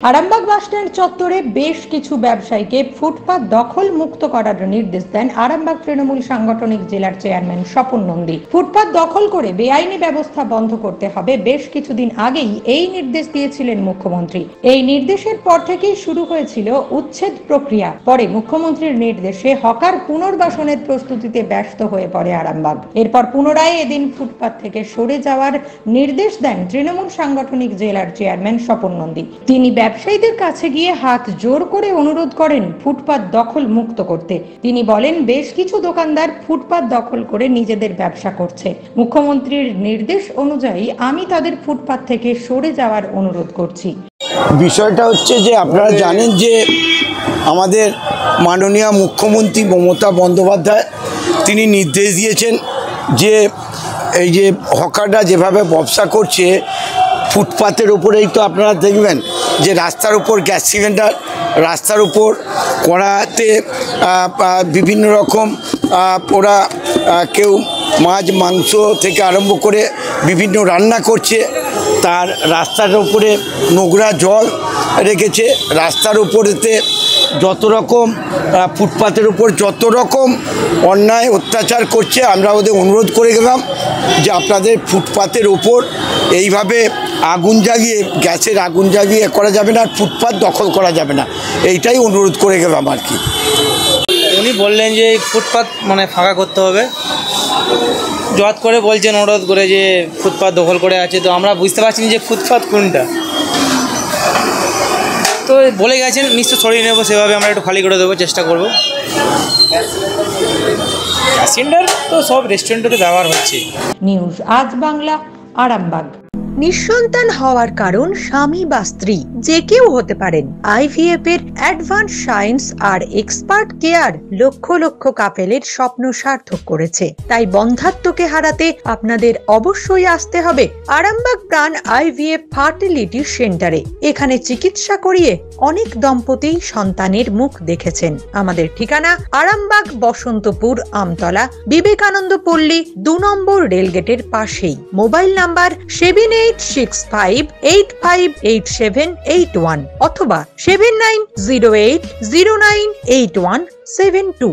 Arambagh bus stand চত্বরে বেশ কিছু ব্যবসায়ীকে ফুটপাত দখল মুক্ত করার নির্দেশ দেন আরামবাগ তৃণমূল সাংগঠনিক জেলার চেয়ারম্যান স্বপন নন্দী। ফুটপাত দখল করে বেআইনি ব্যবস্থা বন্ধ করতে হবে, বেশ কিছুদিন আগেই এই নির্দেশ দিয়েছিলেন মুখ্যমন্ত্রী। এই নির্দেশের পর থেকেই শুরু হয়েছিল উচ্ছেদ প্রক্রিয়া। পরে মুখ্যমন্ত্রীর নির্দেশে হকার পুনর্বাসনের প্রস্তুতিতে ব্যস্ত হয়ে পড়ে আরামবাগ। এরপর পুনরায় এদিন ফুটপাত থেকে সরে যাওয়ার নির্দেশ দেন তৃণমূল সাংগঠনিক জেলার চেয়ারম্যান স্বপন নন্দী। তিনি ব্যবসায়ীদের কাছে গিয়ে হাত জোর করে অনুরোধ করেন ফুটপাত দখল মুক্ত করতে। তিনি বলেন, বেশ কিছু দোকানদার ফুটপাত দখল করে নিজেদের ব্যবসা করছে। মুখ্যমন্ত্রীর নির্দেশ অনুযায়ী আমি তাদের ফুটপাত থেকে সরে যাওয়ার অনুরোধ করছি। বিষয়টা হচ্ছে যে আপনারা জানেন যে আমাদের মাননীয় মুখ্যমন্ত্রী মমতা বন্দ্যোপাধ্যায় তিনি নির্দেশ দিয়েছেন যে এই যে হকাররা যেভাবে ব্যবসা করছে ফুটপাতের উপরেই, তো আপনারা দেখবেন যে রাস্তার উপর গ্যাস সিলিন্ডার, রাস্তার উপর কড়াতে বিভিন্ন রকম ওরা কেউ মাছ মাংস থেকে আরম্ভ করে বিভিন্ন রান্না করছে, তার রাস্তার উপরে নোংরা জল রেখেছে, রাস্তার উপরেতে যত রকম ফুটপাতের উপর যত রকম অন্যায় অত্যাচার করছে। আমরা ওদের অনুরোধ করে গেলাম যে আপনাদের ফুটপাতের উপর এইভাবে আগুন জ্বালিয়ে, গ্যাসের আগুন জ্বালিয়ে করা যাবে না, আর ফুটপাত দখল করা যাবে না, এইটাই অনুরোধ করে গেলাম আর কি। উনি বললেন যে ফুটপাত ফাঁকা করতে হবে, জট করে বলছেন অনুরোধ করে যে ফুটপাত দখল করে আছে, তো আমরা বুঝতে পারছি না যে ফুটপাত কোনটা। তো বলে গেছেন নিশ্চয় সরিয়ে নেবো, সেভাবে আমরা একটু খালি করে দেবো, চেষ্টা করব। গ্যাস সিলিন্ডার তো সব রেস্টুরেন্টে ব্যবহার হচ্ছে। নিউজ আজ বাংলা, আরামবাগ। নিঃসন্তান হওয়ার কারণ স্বামী বা স্ত্রী যে কেউ হতে পারেন। আইভিএফ এর অ্যাডভান্স সায়েন্স আর এক্সপার্ট কেয়ার লক্ষ লক্ষ কাপেলের স্বপ্ন সার্থক করেছে। তাই বন্ধাত্বকে হারাতে আপনাদের অবশ্যই আসতে হবে আরামবাগ প্রাণ আইভিএফ ফার্টিলিটি সেন্টারে। এখানে চিকিৎসা করিয়ে অনেক দম্পতি সন্তানের মুখ দেখেছেন। আমাদের ঠিকানা আরামবাগ বসন্তপুর আমতলা, বিবেকানন্দ পল্লী 2 নম্বর রেলগেটের পাশেই। মোবাইল নাম্বার 7865858781 অথবা 7908098172।